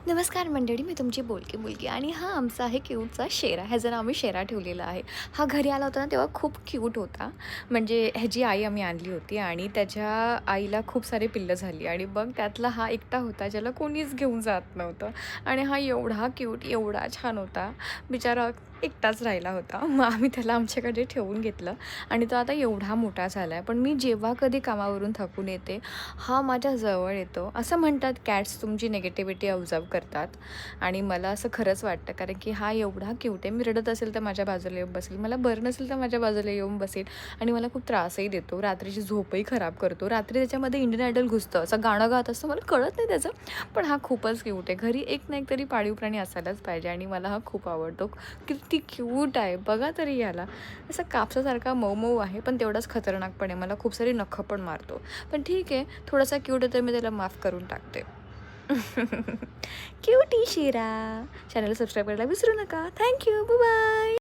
नमस्कार मंडळी, मी तुमची बोलकी मुलगी आणि हा आमचा आहे क्यूटचा शेरा. ह्याचं नाव आम्ही शेरा ठेवलेला आहे. हा घरी आला होता ना तेव्हा खूप क्यूट होता. म्हणजे ह्याची आई आम्ही आणली होती आणि त्याच्या आईला खूप सारी पिल्लं झाली आणि मग त्यातला हा एकटा होता ज्याला कोणीच घेऊन जात नव्हतं आणि हा एवढा क्यूट, एवढा छान होता. बिचारा एकटाच राहिला होता. मग आम्ही त्याला आमच्याकडे ठेवून घेतलं आणि तो आता एवढा मोठा झाला आहे. पण मी जेव्हा कधी कामावरून थकून येते, हा माझ्या जवळ येतो. असं म्हणतात कॅट्स तुमची निगेटिव्हिटी ऑब्झर्व करतात आणि मला असं खरंच वाटतं, कारण की हा एवढा क्यूट आहे. मी रडत असेल तर माझ्या बाजूला येऊन बसेल, मला बरं नसेल तर माझ्या बाजूला येऊन बसेल आणि मला खूप त्रासही देतो. रात्रीची झोपही खराब करतो. रात्री त्याच्यामध्ये इंडियन आयडल घुसतं, असं गाणं गात असतं, मला कळत नाही त्याचं, पण हा खूपच क्यूट आहे. घरी एक ना एक तरी पाळीव प्राणी असायलाच पाहिजे आणि मला हा खूप आवडतो. किती क्यूट आहे बघा तरी याला. असं कापसासारखा मऊ मऊ आहे, पण तेवढाच खतरनाक पण आहे. मला खूप सारी नखं पण मारतो. पण ठीक आहे, थोडासा क्यूट आहे तर मी त्याला माफ करून टाकते. क्यूटी शिरा. चॅनल सबस्क्राईब करायला विसरू नका. थँक्यू. बाय.